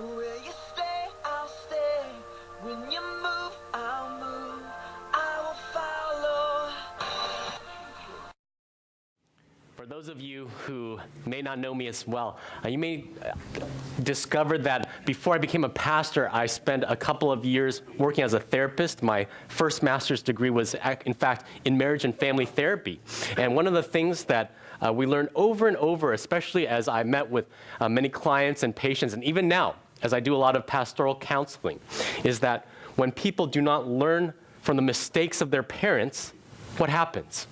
Where you stay, I'll stay. When you move, I'll move. I will follow. For those of you who may not know me as well, you may discover that before I became a pastor, I spent a couple of years working as a therapist. My first master's degree was, in fact, in marriage and family therapy. And one of the things that we learned over and over, especially as I met with many clients and patients, and even now, as I do a lot of pastoral counseling, is that when people do not learn from the mistakes of their parents, what happens?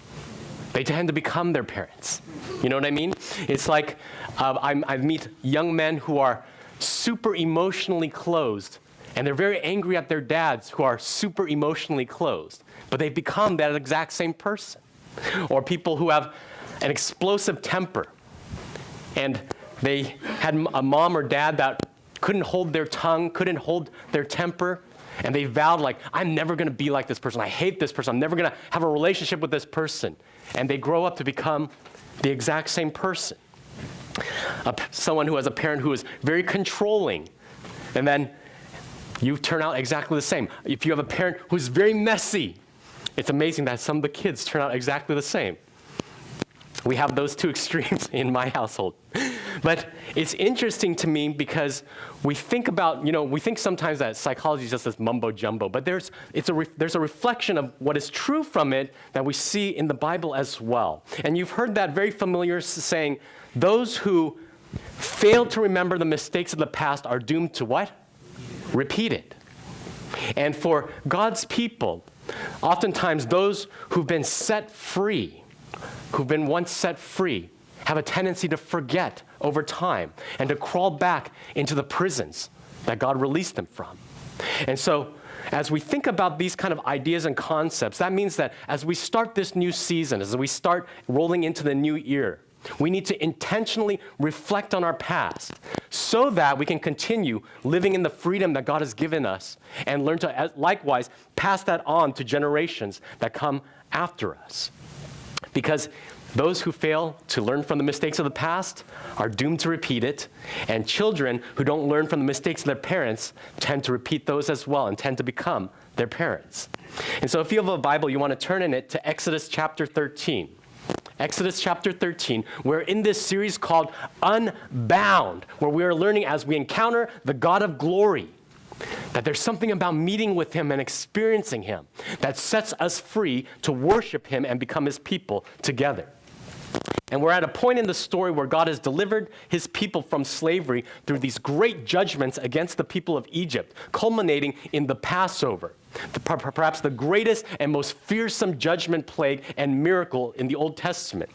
They tend to become their parents. You know what I mean? It's like I meet young men who are super emotionally closed, and they're very angry at their dads who are super emotionally closed, but they've become that exact same person. Or people who have an explosive temper, and they had a mom or dad that couldn't hold their tongue, couldn't hold their temper, and they vowed, like, I'm never going to be like this person. I hate this person. I'm never going to have a relationship with this person. And they grow up to become the exact same person. Someone who has a parent who is very controlling, and then you turn out exactly the same. If you have a parent who's very messy, it's amazing that some of the kids turn out exactly the same. We have those two extremes in my household. But it's interesting to me because we think about, we think sometimes that psychology is just this mumbo jumbo, but there's a reflection of what is true from it that we see in the Bible as well. And you've heard that very familiar saying, those who fail to remember the mistakes of the past are doomed to what? Repeat it. And for God's people, oftentimes those who've been set free, who've been once set free, have a tendency to forget over time and to crawl back into the prisons that God released them from. And so as we think about these kind of ideas and concepts, that means that as we start this new season, as we start rolling into the new year, we need to intentionally reflect on our past so that we can continue living in the freedom that God has given us and learn to likewise pass that on to generations that come after us. Because those who fail to learn from the mistakes of the past are doomed to repeat it, and children who don't learn from the mistakes of their parents tend to repeat those as well and tend to become their parents. And so if you have a Bible, you want to turn in it to Exodus chapter 13. Exodus chapter 13, we're in this series called Unbound, where we are learning as we encounter the God of glory, that there's something about meeting with him and experiencing him that sets us free to worship him and become his people together. And we're at a point in the story where God has delivered his people from slavery through these great judgments against the people of Egypt, culminating in the Passover, perhaps the greatest and most fearsome judgment, plague, and miracle in the Old Testament.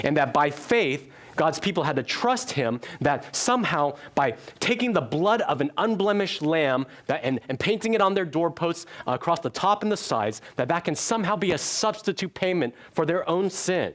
And that by faith, God's people had to trust him that somehow by taking the blood of an unblemished lamb and painting it on their doorposts across the top and the sides, that can somehow be a substitute payment for their own sin.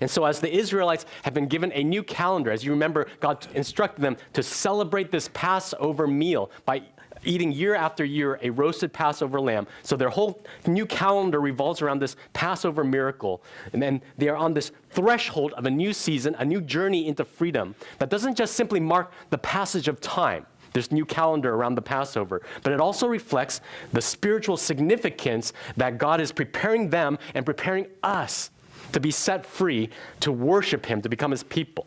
And so as the Israelites have been given a new calendar, as you remember, God instructed them to celebrate this Passover meal by eating year after year a roasted Passover lamb. So their whole new calendar revolves around this Passover miracle. And then they are on this threshold of a new season, a new journey into freedom that doesn't just simply mark the passage of time, this new calendar around the Passover, but it also reflects the spiritual significance that God is preparing them and preparing us to be set free, to worship him, to become his people.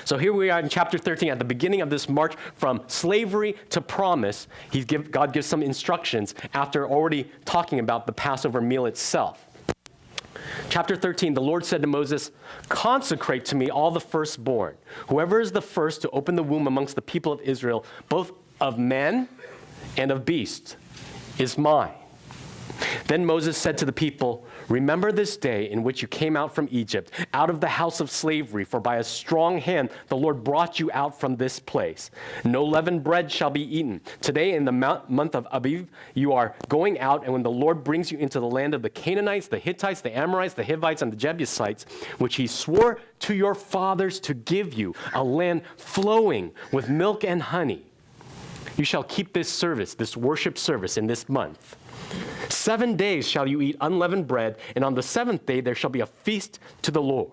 So here we are in chapter 13, at the beginning of this march from slavery to promise. God gives some instructions after already talking about the Passover meal itself. Chapter 13, the Lord said to Moses, "Consecrate to me all the firstborn. Whoever is the first to open the womb amongst the people of Israel, both of men and of beasts, is mine." Then Moses said to the people, "Remember this day in which you came out from Egypt, out of the house of slavery, for by a strong hand the Lord brought you out from this place. No leavened bread shall be eaten. Today in the month of Aviv you are going out, and when the Lord brings you into the land of the Canaanites, the Hittites, the Amorites, the Hivites, and the Jebusites, which he swore to your fathers to give you, a land flowing with milk and honey, you shall keep this service, this worship service in this month. 7 days shall you eat unleavened bread, and on the seventh day there shall be a feast to the Lord.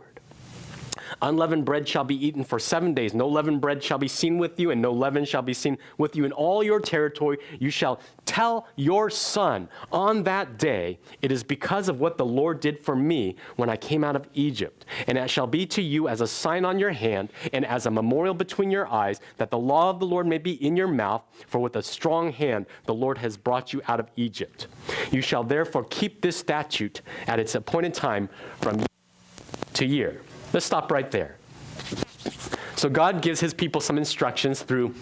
Unleavened bread shall be eaten for 7 days. No leavened bread shall be seen with you, and no leaven shall be seen with you in all your territory. You shall tell your son on that day, it is because of what the Lord did for me when I came out of Egypt. And it shall be to you as a sign on your hand and as a memorial between your eyes, that the law of the Lord may be in your mouth. For with a strong hand the Lord has brought you out of Egypt. You shall therefore keep this statute at its appointed time from year to year. Let's stop right there. So God gives his people some instructions through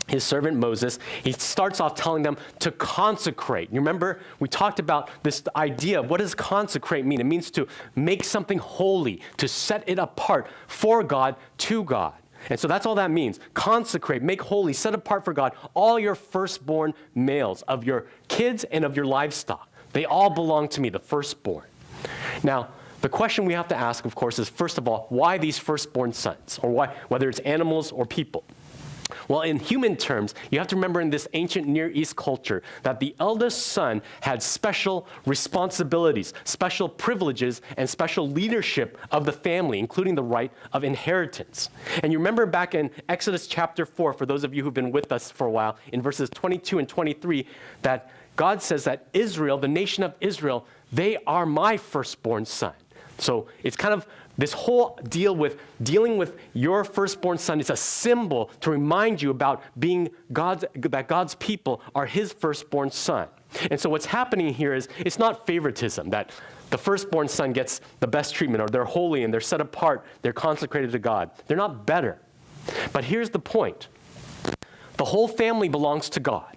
his servant Moses. He starts off telling them to consecrate. You remember we talked about this idea of what does consecrate mean? It means to make something holy, to set it apart for God, to God. And so that's all that means. Consecrate, make holy, set apart for God all your firstborn males of your kids and of your livestock. They all belong to me, the firstborn. Now, the question we have to ask, of course, is first of all, why these firstborn sons? Or why, whether it's animals or people? Well, in human terms, you have to remember in this ancient Near East culture that the eldest son had special responsibilities, special privileges, and special leadership of the family, including the right of inheritance. And you remember back in Exodus chapter 4, for those of you who've been with us for a while, in verses 22 and 23, that God says that Israel, the nation of Israel, they are my firstborn son. So it's kind of this whole dealing with your firstborn son is a symbol to remind you about being that God's people are his firstborn son. And so what's happening here is it's not favoritism, that the firstborn son gets the best treatment, or they're holy and they're set apart, they're consecrated to God. They're not better. But here's the point. The whole family belongs to God.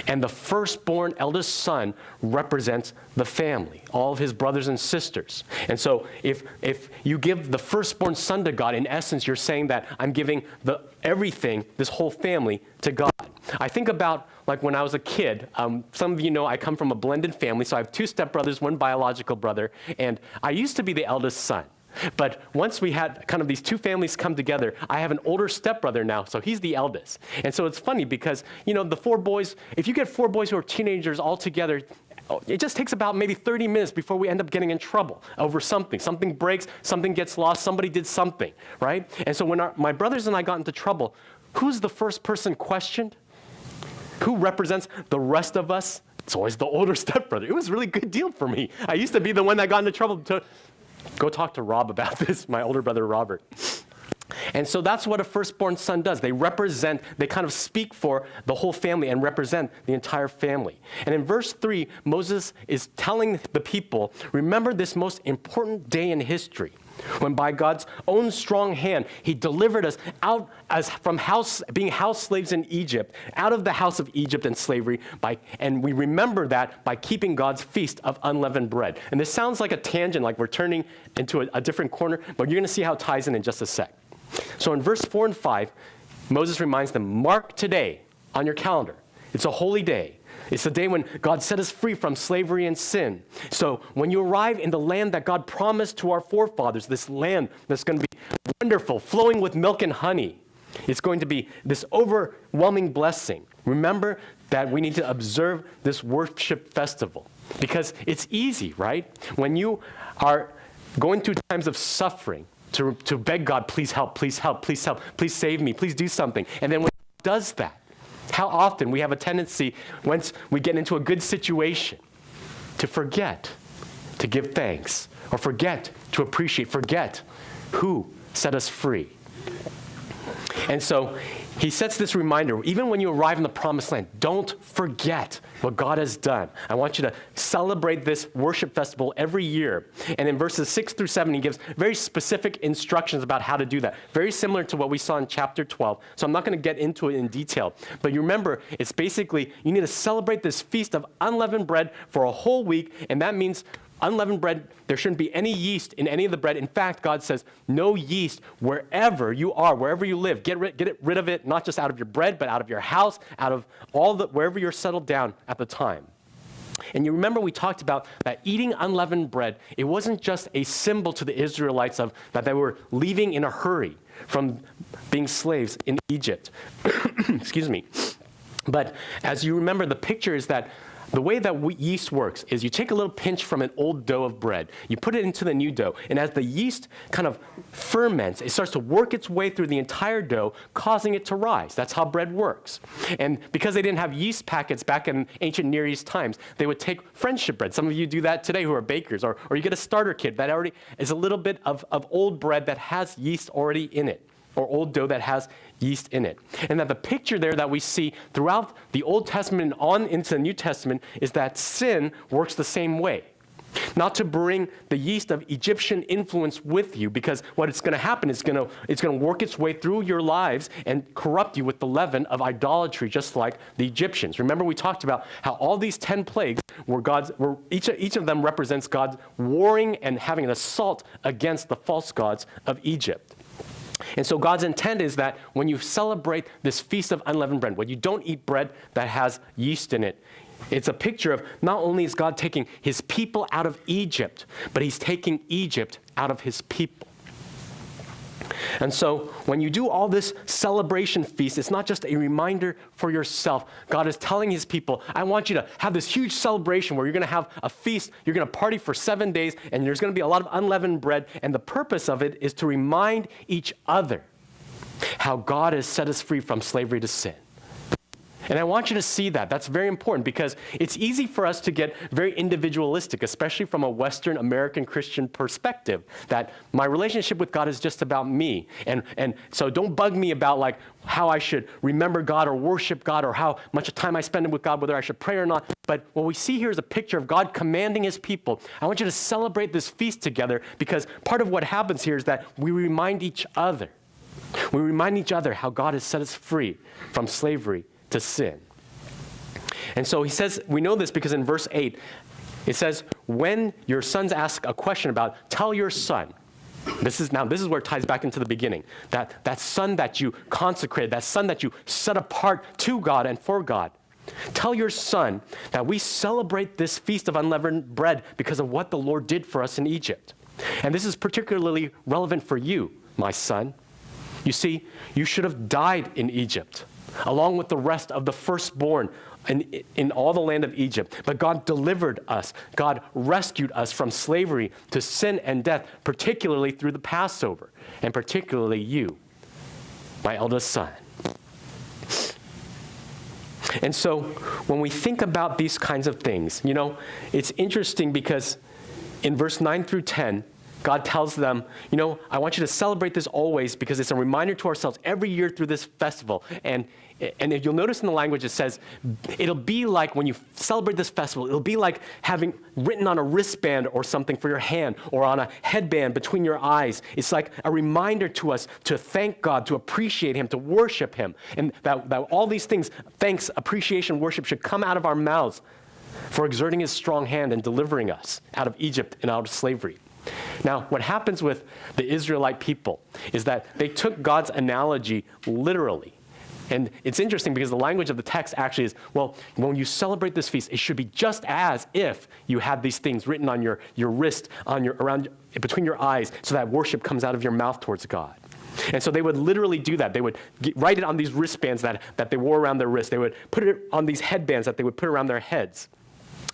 And the firstborn eldest son represents the family, all of his brothers and sisters. And so if you give the firstborn son to God, in essence, you're saying that I'm giving everything, this whole family, to God. I think about like when I was a kid. Some of you know I come from a blended family, so I have 2 stepbrothers, 1 biological brother, and I used to be the eldest son. But once we had kind of these 2 families come together, I have an older stepbrother now, so he's the eldest. And so it's funny because, you know, the 4 boys, if you get 4 boys who are teenagers all together, it just takes about maybe 30 minutes before we end up getting in trouble over something. Something breaks, something gets lost, somebody did something, right? And so when my brothers and I got into trouble, who's the first person questioned? Who represents the rest of us? It's always the older stepbrother. It was a really good deal for me. I used to be the one that got into trouble to go talk to Rob about this, my older brother, Robert. And so that's what a firstborn son does. They kind of speak for the whole family and represent the entire family. And in verse 3, Moses is telling the people, remember this most important day in history, when by God's own strong hand, he delivered us out from being house slaves in Egypt, out of the house of Egypt and slavery, and we remember that by keeping God's feast of unleavened bread. And this sounds like a tangent, like we're turning into a different corner, but you're going to see how it ties in just a sec. So in verse 4 and 5, Moses reminds them, mark today on your calendar. It's a holy day. It's the day when God set us free from slavery and sin. So when you arrive in the land that God promised to our forefathers, this land that's going to be wonderful, flowing with milk and honey, it's going to be this overwhelming blessing. Remember that we need to observe this worship festival because it's easy, right? When you are going through times of suffering, to beg God, please help, please help, please help, please save me, please do something. And then when He does that, how often we have a tendency, once we get into a good situation, to forget to give thanks, or forget to appreciate, forget who set us free. And so he sets this reminder, even when you arrive in the promised land, don't forget what God has done. I want you to celebrate this worship festival every year. And in verses 6 through 7, he gives very specific instructions about how to do that. Very similar to what we saw in chapter 12. So I'm not going to get into it in detail. But you remember, it's basically, you need to celebrate this feast of unleavened bread for a whole week. And that means unleavened bread, there shouldn't be any yeast in any of the bread. In fact, God says, no yeast wherever you are, wherever you live. Get rid of it, not just out of your bread, but out of your house, out of wherever you're settled down at the time. And you remember we talked about that eating unleavened bread, it wasn't just a symbol to the Israelites of that they were leaving in a hurry from being slaves in Egypt. Excuse me. But as you remember, the picture is that the way that yeast works is you take a little pinch from an old dough of bread, you put it into the new dough, and as the yeast kind of ferments, it starts to work its way through the entire dough, causing it to rise. That's how bread works. And because they didn't have yeast packets back in ancient Near East times, they would take friendship bread. Some of you do that today who are bakers, or you get a starter kit that already is a little bit of old bread that has yeast already in it, or old dough that has yeast in it. And that the picture there that we see throughout the Old Testament and on into the New Testament is that sin works the same way. Not to bring the yeast of Egyptian influence with you, because what it's going to happen is it's going to work its way through your lives and corrupt you with the leaven of idolatry, just like the Egyptians. Remember, we talked about how all these 10 plagues were each of them represents God's warring and having an assault against the false gods of Egypt. And so God's intent is that when you celebrate this Feast of Unleavened Bread, when you don't eat bread that has yeast in it, it's a picture of not only is God taking his people out of Egypt, but he's taking Egypt out of his people. And so when you do all this celebration feast, it's not just a reminder for yourself. God is telling his people, I want you to have this huge celebration where you're going to have a feast, you're going to party for 7 days, and there's going to be a lot of unleavened bread. And the purpose of it is to remind each other how God has set us free from slavery to sin. And I want you to see that. That's very important because it's easy for us to get very individualistic, especially from a Western American Christian perspective, that my relationship with God is just about me. And so don't bug me about like how I should remember God or worship God or how much time I spend with God, whether I should pray or not. But what we see here is a picture of God commanding his people. I want you to celebrate this feast together because part of what happens here is that we remind each other. We remind each other how God has set us free from slavery to sin. And so he says, we know this because in verse 8, it says, when your sons ask a question about, tell your son. This is where it ties back into the beginning. That son that you consecrated, that son that you set apart to God and for God. Tell your son that we celebrate this Feast of Unleavened Bread because of what the Lord did for us in Egypt. And this is particularly relevant for you, my son. You see, you should have died in Egypt, along with the rest of the firstborn in all the land of Egypt. But God delivered us. God rescued us from slavery to sin and death, particularly through the Passover, and particularly you, my eldest son. And so when we think about these kinds of things, it's interesting because in verse 9 through 10, God tells them, I want you to celebrate this always because it's a reminder to ourselves every year through this festival. And if you'll notice in the language, it says, it'll be like when you celebrate this festival, it'll be like having written on a wristband or something for your hand or on a headband between your eyes. It's like a reminder to us to thank God, to appreciate him, to worship him. And that all these things, thanks, appreciation, worship should come out of our mouths for exerting his strong hand and delivering us out of Egypt and out of slavery. Now, what happens with the Israelite people is that they took God's analogy literally. And it's interesting because the language of the text actually is, well, when you celebrate this feast, it should be just as if you had these things written on your wrist, between your eyes, so that worship comes out of your mouth towards God. And so they would literally do that. They would write it on these wristbands that they wore around their wrists. They would put it on these headbands that they would put around their heads.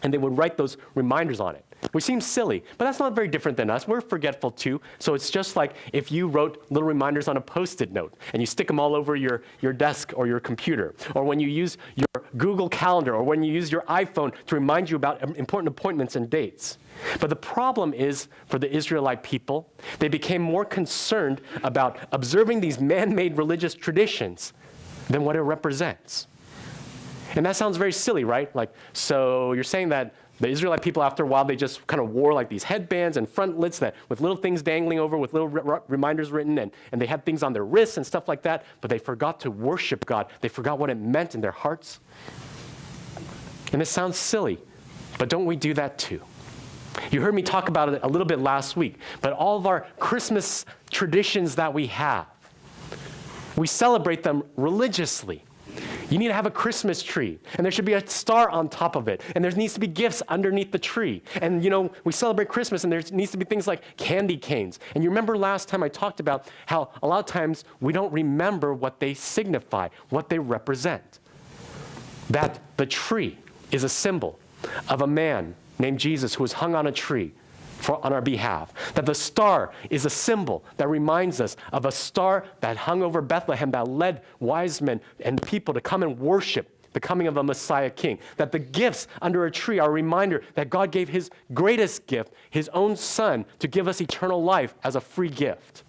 And they would write those reminders on it, which seems silly, but that's not very different than us. We're forgetful too. So it's just like if you wrote little reminders on a Post-it note and you stick them all over your desk or your computer, or when you use your Google Calendar, or when you use your iPhone to remind you about important appointments and dates. But the problem is, for the Israelite people, they became more concerned about observing these man-made religious traditions than what it represents. And that sounds very silly, right? So you're saying that the Israelite people, after a while, they just kind of wore like these headbands and frontlets with little things dangling over, with little reminders written, and they had things on their wrists and stuff like that, but they forgot to worship God. They forgot what it meant in their hearts. And it sounds silly, but don't we do that too? You heard me talk about it a little bit last week, but all of our Christmas traditions that we have, we celebrate them religiously. You need to have a Christmas tree, and there should be a star on top of it, and there needs to be gifts underneath the tree. And, we celebrate Christmas, and there needs to be things like candy canes. And you remember last time I talked about how a lot of times we don't remember what they signify, what they represent. That the tree is a symbol of a man named Jesus who was hung on a tree on our behalf. That the star is a symbol that reminds us of a star that hung over Bethlehem that led wise men and people to come and worship the coming of a Messiah King. That the gifts under a tree are a reminder that God gave his greatest gift, his own son, to give us eternal life as a free gift.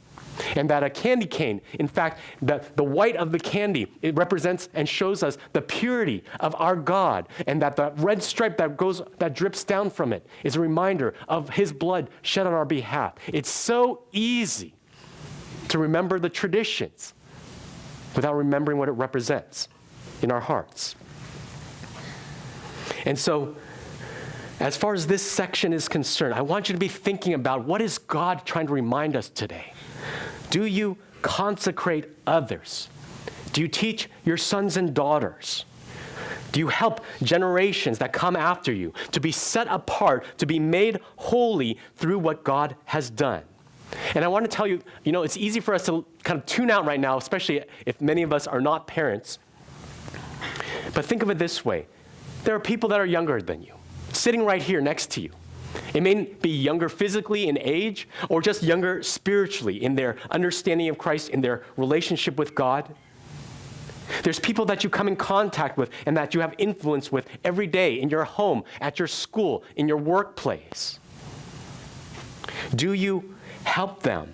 And that a candy cane, in fact, the white of the candy, it represents and shows us the purity of our God. And that the red stripe that drips down from it is a reminder of his blood shed on our behalf. It's so easy to remember the traditions without remembering what it represents in our hearts. And so, as far as this section is concerned, I want you to be thinking about, what is God trying to remind us today? Do you consecrate others? Do you teach your sons and daughters? Do you help generations that come after you to be set apart, to be made holy through what God has done? And I want to tell you, it's easy for us to kind of tune out right now, especially if many of us are not parents. But think of it this way. There are people that are younger than you, sitting right here next to you. It may be younger physically in age, or just younger spiritually in their understanding of Christ, in their relationship with God. There's people that you come in contact with and that you have influence with every day in your home, at your school, in your workplace. Do you help them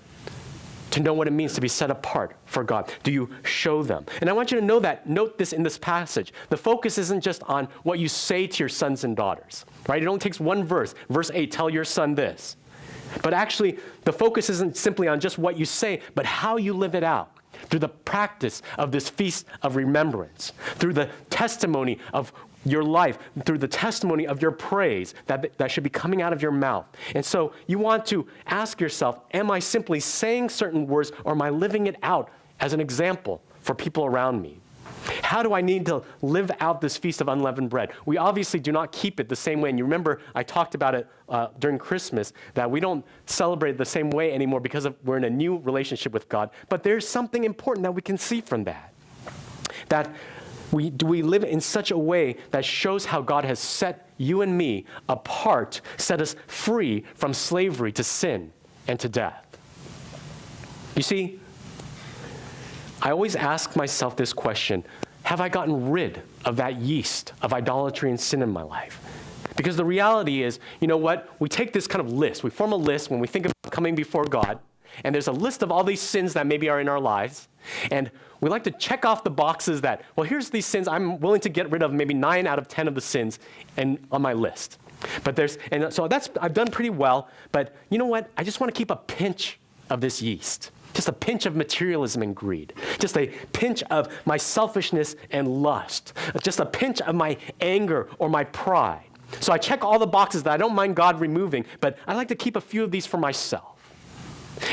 to know what it means to be set apart for God? Do you show them? And I want you to note this in this passage. The focus isn't just on what you say to your sons and daughters, right? It only takes one verse. Verse 8, tell your son this. But actually, the focus isn't simply on just what you say, but how you live it out through the practice of this feast of remembrance, through the testimony of your life, through the testimony of your praise that should be coming out of your mouth. And so you want to ask yourself, am I simply saying certain words, or am I living it out as an example for people around me? How do I need to live out this Feast of Unleavened Bread? We obviously do not keep it the same way. And you remember I talked about it during Christmas, that we don't celebrate it the same way anymore because we're in a new relationship with God. But there's something important that we can see from that. That we live in such a way that shows how God has set you and me apart, set us free from slavery to sin and to death. You see, I always ask myself this question: have I gotten rid of that yeast of idolatry and sin in my life? Because the reality is, you know what? We take this kind of list. We form a list when we think about coming before God, and there's a list of all these sins that maybe are in our lives, and we like to check off the boxes that, well, here's these sins. I'm willing to get rid of maybe 9 out of 10 of the sins on my list. So I've done pretty well, but you know what? I just want to keep a pinch of this yeast. Just a pinch of materialism and greed. Just a pinch of my selfishness and lust. Just a pinch of my anger or my pride. So I check all the boxes that I don't mind God removing, but I like to keep a few of these for myself.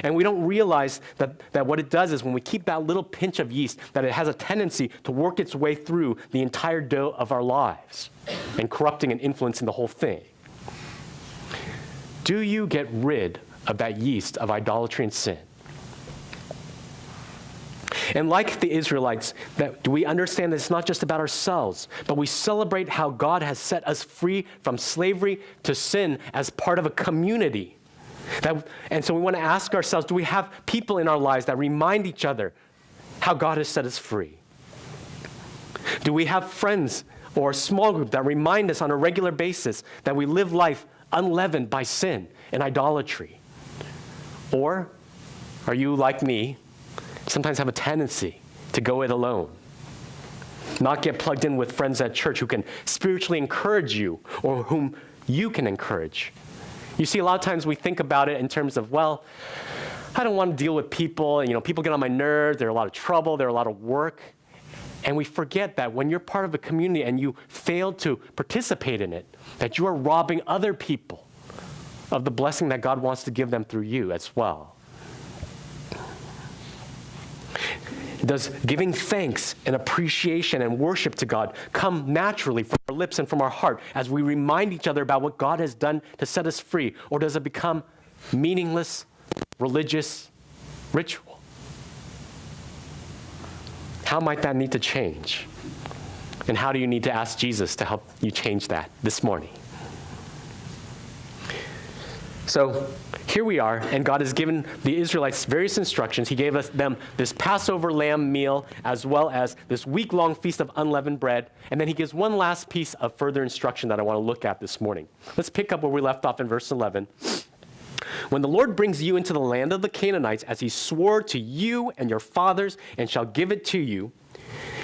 And we don't realize that what it does is when we keep that little pinch of yeast, that it has a tendency to work its way through the entire dough of our lives and corrupting and influencing the whole thing. Do you get rid of that yeast of idolatry and sin? And like the Israelites, do we understand that it's not just about ourselves, but we celebrate how God has set us free from slavery to sin as part of a community. And so we want to ask ourselves, do we have people in our lives that remind each other how God has set us free? Do we have friends or a small group that remind us on a regular basis that we live life unleavened by sin and idolatry? Or are you like me, sometimes have a tendency to go it alone? Not get plugged in with friends at church who can spiritually encourage you or whom you can encourage. You see, a lot of times we think about it in terms of, well, I don't want to deal with people, and people get on my nerves, there's a lot of trouble, there's a lot of work. And we forget that when you're part of a community and you fail to participate in it, that you are robbing other people of the blessing that God wants to give them through you as well. Does giving thanks and appreciation and worship to God come naturally from our lips and from our heart as we remind each other about what God has done to set us free? Or does it become meaningless, religious ritual? How might that need to change? And how do you need to ask Jesus to help you change that this morning? So here we are, and God has given the Israelites various instructions. He gave them this Passover lamb meal, as well as this week-long feast of unleavened bread. And then he gives one last piece of further instruction that I want to look at this morning. Let's pick up where we left off in verse 11. When the Lord brings you into the land of the Canaanites, as he swore to you and your fathers, and shall give it to you,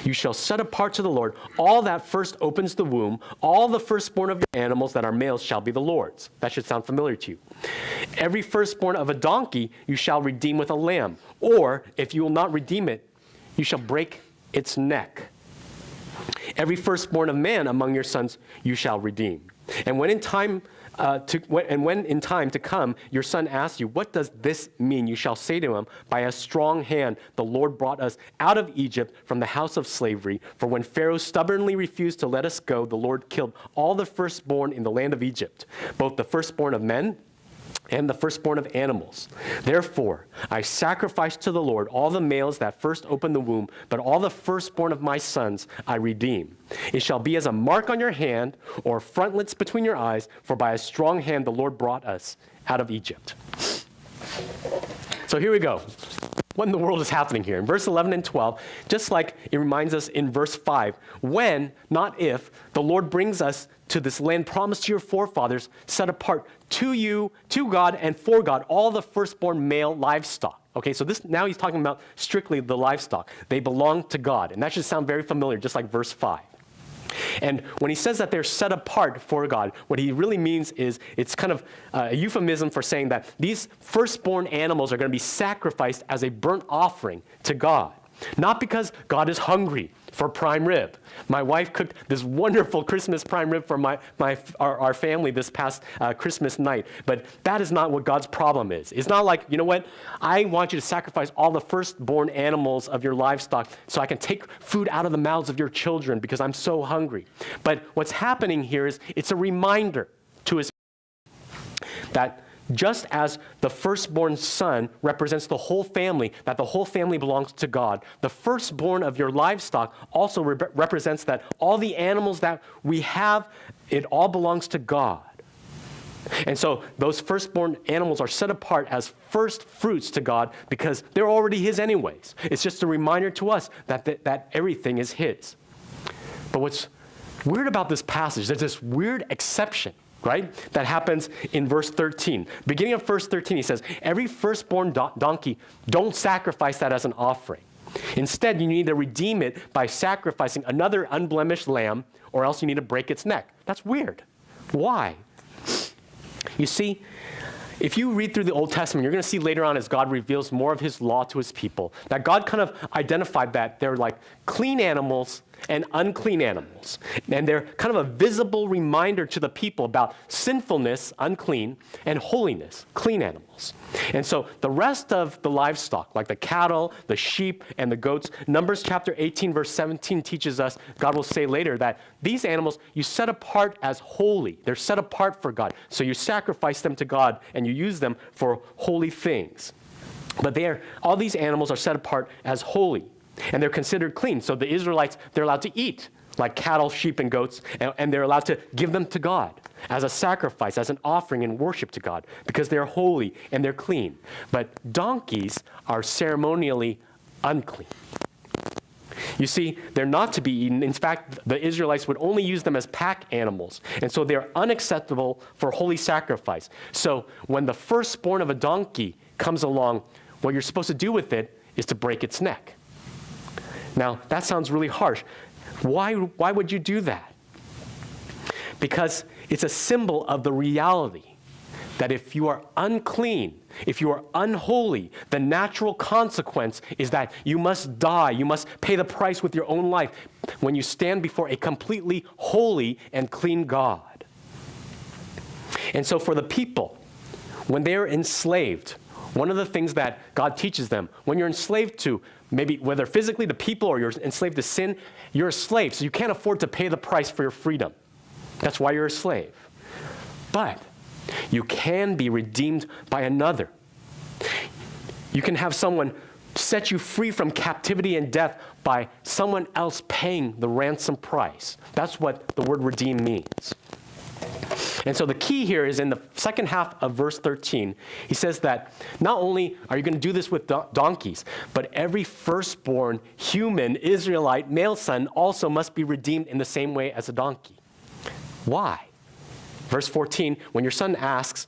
you shall set apart to the Lord all that first opens the womb, all the firstborn of your animals that are males shall be the Lord's. That should sound familiar to you. Every firstborn of a donkey you shall redeem with a lamb, or if you will not redeem it, you shall break its neck. Every firstborn of man among your sons you shall redeem. And when in time to come, your son asks you, what does this mean? You shall say to him, by a strong hand, the Lord brought us out of Egypt from the house of slavery. For when Pharaoh stubbornly refused to let us go, the Lord killed all the firstborn in the land of Egypt, both the firstborn of men and the firstborn of animals. Therefore, I sacrifice to the Lord all the males that first open the womb, but all the firstborn of my sons I redeem. It shall be as a mark on your hand or frontlets between your eyes, for by a strong hand the Lord brought us out of Egypt. So here we go. What in the world is happening here? In verse 11 and 12, just like it reminds us in verse 5, when, not if, the Lord brings us to this land promised to your forefathers, set apart to you, to God, and for God, all the firstborn male livestock. Okay, so now he's talking about strictly the livestock. They belong to God, and that should sound very familiar, just like verse 5. And when he says that they're set apart for God, what he really means is it's kind of a euphemism for saying that these firstborn animals are going to be sacrificed as a burnt offering to God. Not because God is hungry for prime rib. My wife cooked this wonderful Christmas prime rib for our family this past Christmas night. But that is not what God's problem is. It's not like, you know what, I want you to sacrifice all the firstborn animals of your livestock so I can take food out of the mouths of your children because I'm so hungry. But what's happening here is it's a reminder to his that just as the firstborn son represents the whole family, that the whole family belongs to God, the firstborn of your livestock also represents that all the animals that we have, it all belongs to God. And so those firstborn animals are set apart as first fruits to God because they're already his anyways. It's just a reminder to us that everything is his. But what's weird about this passage, there's this weird exception, right? That happens in verse 13. Beginning of verse 13, he says, every firstborn donkey, don't sacrifice that as an offering. Instead, you need to redeem it by sacrificing another unblemished lamb, or else you need to break its neck. That's weird. Why? You see, if you read through the Old Testament, you're going to see later on as God reveals more of his law to his people, that God kind of identified that they're like clean animals and unclean animals. And they're kind of a visible reminder to the people about sinfulness, unclean, and holiness, clean animals. And so the rest of the livestock, like the cattle, the sheep, and the goats, Numbers chapter 18, verse 17 teaches us, God will say later, that these animals you set apart as holy. They're set apart for God. So you sacrifice them to God, and you use them for holy things. But all these animals are set apart as holy. And they're considered clean. So the Israelites, they're allowed to eat like cattle, sheep, and goats, and they're allowed to give them to God as a sacrifice, as an offering and worship to God, because they're holy and they're clean. But donkeys are ceremonially unclean. You see, they're not to be eaten. In fact, the Israelites would only use them as pack animals. And so they're unacceptable for holy sacrifice. So when the firstborn of a donkey comes along, what you're supposed to do with it is to break its neck. Now, that sounds really harsh. Why would you do that? Because it's a symbol of the reality that if you are unclean, if you are unholy, the natural consequence is that you must die. You must pay the price with your own life when you stand before a completely holy and clean God. And so for the people, when they're enslaved, one of the things that God teaches them, when you're enslaved to, maybe whether physically to people or you're enslaved to sin, you're a slave, so you can't afford to pay the price for your freedom. That's why you're a slave. But you can be redeemed by another. You can have someone set you free from captivity and death by someone else paying the ransom price. That's what the word redeem means. And so the key here is in the second half of verse 13, he says that not only are you going to do this with donkeys, but every firstborn human Israelite male son also must be redeemed in the same way as a donkey. Why? Verse 14, when your son asks,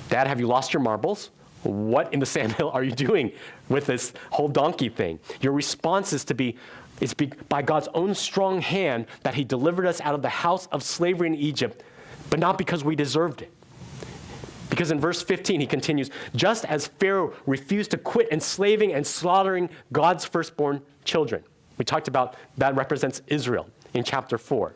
Dad, have you lost your marbles? What in the sandhill are you doing with this whole donkey thing? Your response is to be, it's by God's own strong hand that he delivered us out of the house of slavery in Egypt, but not because we deserved it. Because in verse 15, he continues, just as Pharaoh refused to quit enslaving and slaughtering God's firstborn children. We talked about that represents Israel in chapter 4.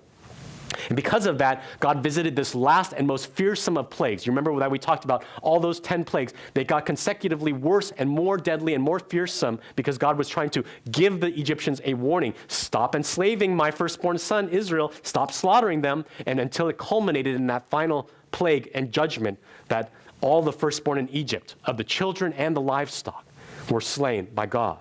And because of that, God visited this last and most fearsome of plagues. You remember that we talked about all those 10 plagues. They got consecutively worse and more deadly and more fearsome because God was trying to give the Egyptians a warning. Stop enslaving my firstborn son, Israel. Stop slaughtering them. And until it culminated in that final plague and judgment that all the firstborn in Egypt, of the children and the livestock, were slain by God.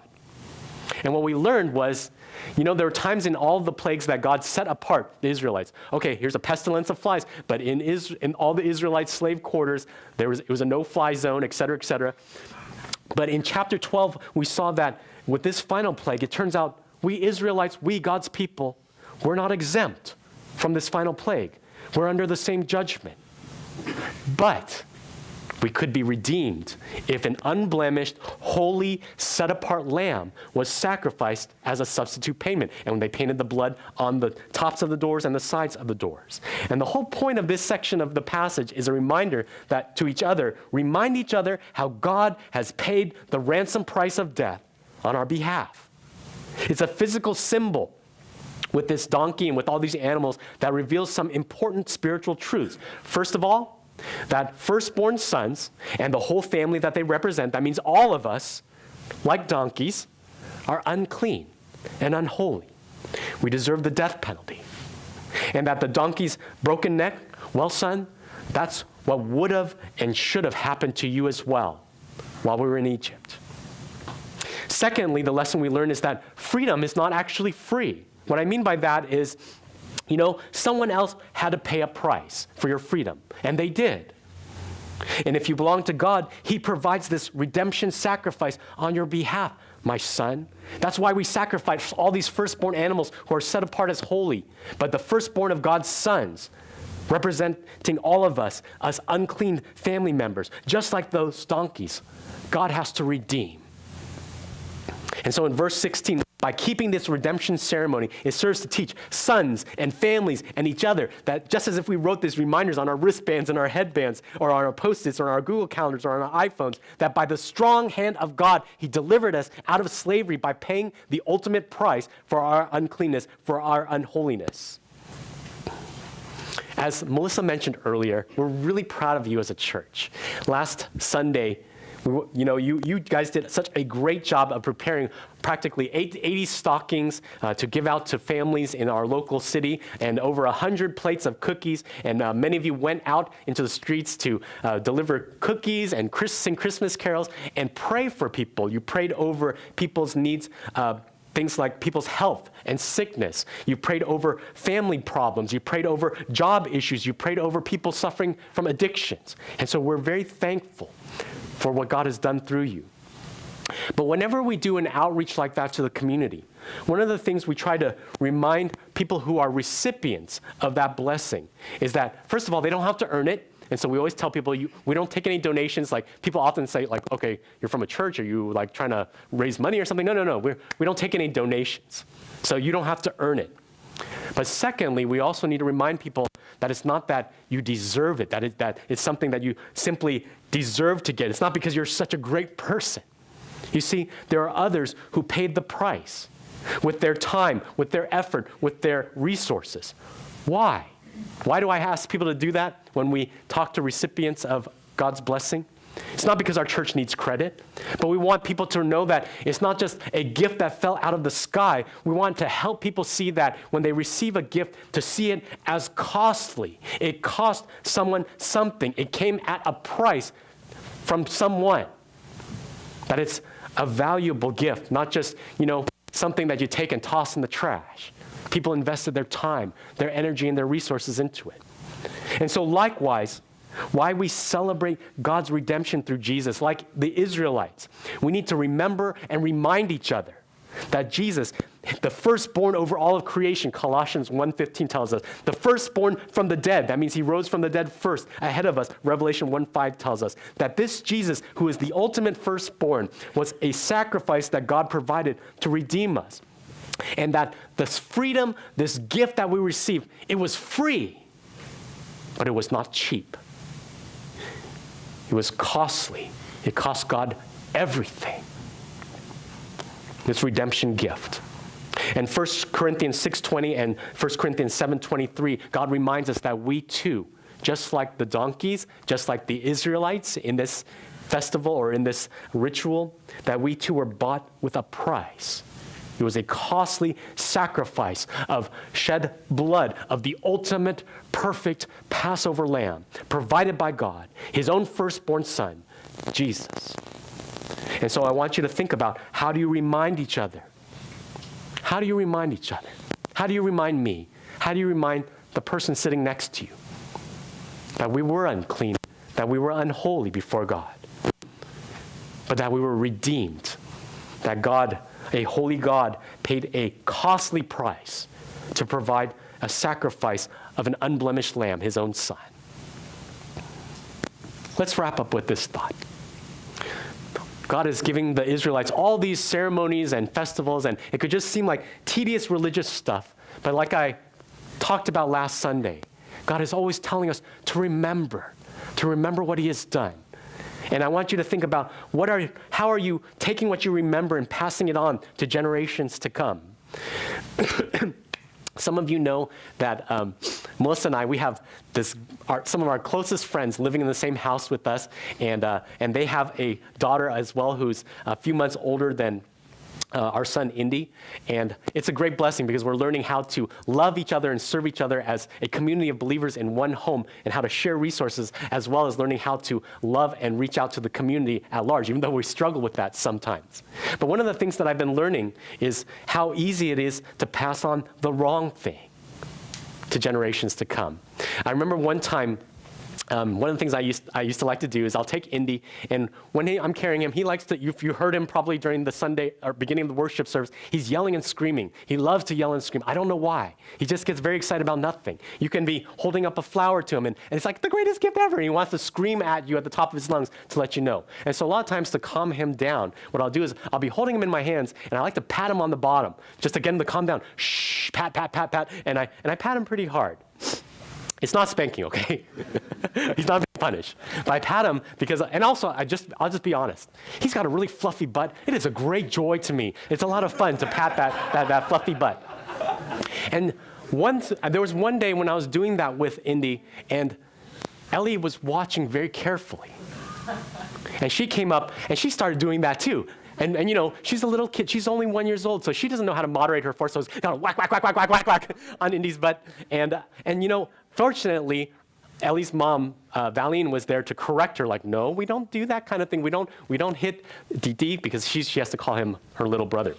And what we learned was, there were times in all the plagues that God set apart the Israelites. Okay, here's a pestilence of flies, but in all the Israelite slave quarters, it was a no-fly zone, et cetera, et cetera. But in chapter 12, we saw that with this final plague, it turns out we Israelites, we God's people, we're not exempt from this final plague. We're under the same judgment. But we could be redeemed if an unblemished, holy, set-apart lamb was sacrificed as a substitute payment. And when they painted the blood on the tops of the doors and the sides of the doors. And the whole point of this section of the passage is a reminder that to each other, remind each other how God has paid the ransom price of death on our behalf. It's a physical symbol with this donkey and with all these animals that reveals some important spiritual truths. First of all, that firstborn sons and the whole family that they represent, that means all of us, like donkeys, are unclean and unholy. We deserve the death penalty. And that the donkey's broken neck, well, son, that's what would have and should have happened to you as well while we were in Egypt. Secondly, the lesson we learn is that freedom is not actually free. What I mean by that is, someone else had to pay a price for your freedom, and they did. And if you belong to God, he provides this redemption sacrifice on your behalf, my son. That's why we sacrifice all these firstborn animals who are set apart as holy. But the firstborn of God's sons, representing all of us unclean family members, just like those donkeys, God has to redeem. And so in verse 16, by keeping this redemption ceremony, it serves to teach sons and families and each other that just as if we wrote these reminders on our wristbands and our headbands or on our Post-its or on our Google calendars or on our iPhones, that by the strong hand of God, he delivered us out of slavery by paying the ultimate price for our uncleanness, for our unholiness. As Melissa mentioned earlier, we're really proud of you as a church. Last Sunday, you guys did such a great job of preparing practically 80 stockings to give out to families in our local city, and over 100 plates of cookies. And many of you went out into the streets to deliver cookies and sing Christmas carols and pray for people. You prayed over people's needs, things like people's health and sickness. You prayed over family problems. You prayed over job issues. You prayed over people suffering from addictions. And so we're very thankful for what God has done through you. But whenever we do an outreach like that to the community, one of the things we try to remind people who are recipients of that blessing is that, first of all, they don't have to earn it. And so we always tell people, we don't take any donations. Like, people often say, like, okay, you're from a church. Are you, like, trying to raise money or something? No. We don't take any donations. So you don't have to earn it. But secondly, we also need to remind people that it's not that you deserve it, that it's something that you simply deserve to get. It's not because you're such a great person. You see, there are others who paid the price with their time, with their effort, with their resources. Why? Why do I ask people to do that when we talk to recipients of God's blessing? It's not because our church needs credit, but we want people to know that it's not just a gift that fell out of the sky. We want to help people see that when they receive a gift, to see it as costly. It cost someone something. It came at a price from someone. That it's a valuable gift, not just, something that you take and toss in the trash. People invested their time, their energy, and their resources into it. And so likewise, why we celebrate God's redemption through Jesus, like the Israelites, we need to remember and remind each other that Jesus, the firstborn over all of creation, Colossians 1:15 tells us, the firstborn from the dead, that means he rose from the dead first, ahead of us. Revelation 1:5 tells us that this Jesus, who is the ultimate firstborn, was a sacrifice that God provided to redeem us. And that this freedom, this gift that we receive, it was free, but it was not cheap. It was costly. It cost God everything. This redemption gift. And 1 Corinthians 6:20 and 1 Corinthians 7:23, God reminds us that we too, just like the donkeys, just like the Israelites in this festival or in this ritual, that we too were bought with a price. It was a costly sacrifice of shed blood of the ultimate perfect Passover lamb provided by God, his own firstborn son, Jesus. And so I want you to think about, how do you remind each other? How do you remind each other? How do you remind me? How do you remind the person sitting next to you that we were unclean, that we were unholy before God, but that we were redeemed, that God, a holy God, paid a costly price to provide a sacrifice of an unblemished lamb, his own son. Let's wrap up with this thought. God is giving the Israelites all these ceremonies and festivals, and it could just seem like tedious religious stuff. But like I talked about last Sunday, God is always telling us to remember what he has done. And I want you to think about how are you taking what you remember and passing it on to generations to come. Some of you know that Melissa and I, we have some of our closest friends living in the same house with us, and they have a daughter as well who's a few months older than our son, Indy. And it's a great blessing because we're learning how to love each other and serve each other as a community of believers in one home, and how to share resources, as well as learning how to love and reach out to the community at large, even though we struggle with that sometimes. But one of the things that I've been learning is how easy it is to pass on the wrong thing to generations to come. I remember one time, one of the things I used to like to do is I'll take Indy, and when I'm carrying him, he likes to, if you heard him probably during the Sunday or beginning of the worship service, he's yelling and screaming. He loves to yell and scream. I don't know why. He just gets very excited about nothing. You can be holding up a flower to him, and it's like the greatest gift ever, and he wants to scream at you at the top of his lungs to let you know. And so a lot of times, to calm him down, what I'll do is I'll be holding him in my hands, and I like to pat him on the bottom, just to get him to calm down. Shh, pat, pat, pat, pat, and I pat him pretty hard. It's not spanking, okay? He's not being punished. But I pat him because, and also I'll just be honest. He's got a really fluffy butt. It is a great joy to me. It's a lot of fun to pat that fluffy butt. And there was one day when I was doing that with Indy, and Ellie was watching very carefully. And she came up and she started doing that too. And you know, she's a little kid. She's only 1 year old, so she doesn't know how to moderate her force. So it's kind of whack, whack, whack, whack, whack, whack, whack on Indy's butt. And you know, fortunately, Ellie's mom, Valine, was there to correct her. Like, no, we don't do that kind of thing. We don't hit Didi, because she has to call him her little brother.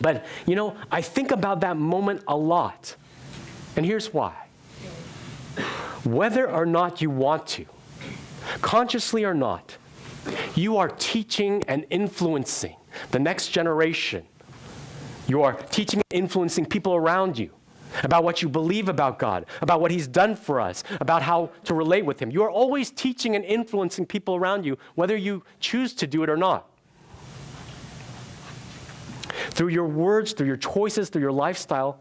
But you know, I think about that moment a lot, and here's why. Whether or not you want to, consciously or not, you are teaching and influencing the next generation. You are teaching and influencing people around you about what you believe about God, about what he's done for us, about how to relate with him. You are always teaching and influencing people around you, whether you choose to do it or not. Through your words, through your choices, through your lifestyle,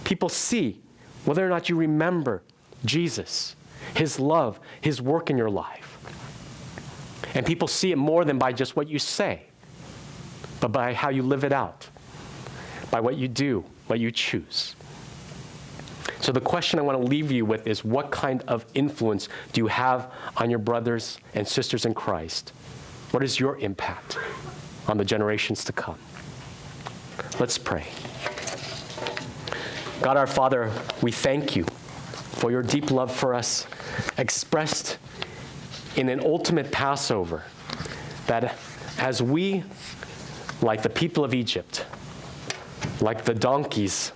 people see whether or not you remember Jesus, his love, his work in your life. And people see it more than by just what you say, but by how you live it out, by what you do, what you choose. So the question I want to leave you with is, what kind of influence do you have on your brothers and sisters in Christ? What is your impact on the generations to come? Let's pray. God our Father, we thank you for your deep love for us, expressed in an ultimate Passover, that as we, like the people of Egypt, like the donkeys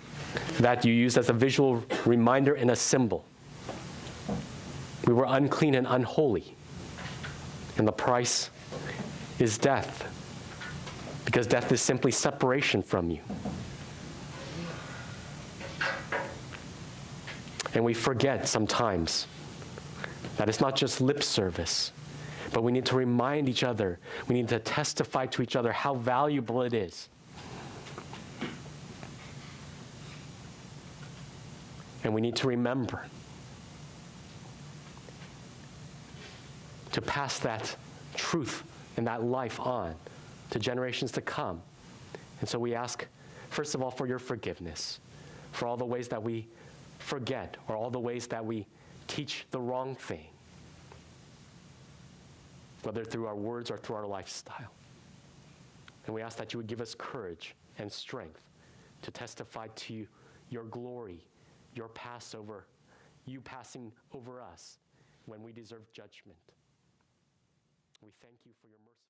that you used as a visual reminder and a symbol, We were unclean and unholy. And the price is death. Because death is simply separation from you. And we forget sometimes that it's not just lip service, but we need to remind each other, we need to testify to each other how valuable it is. And we need to remember to pass that truth and that life on to generations to come. And so we ask, first of all, for your forgiveness, for all the ways that we forget or all the ways that we teach the wrong thing, whether through our words or through our lifestyle. And we ask that you would give us courage and strength to testify to your glory, your Passover, you passing over us when we deserve judgment. We thank you for your mercy.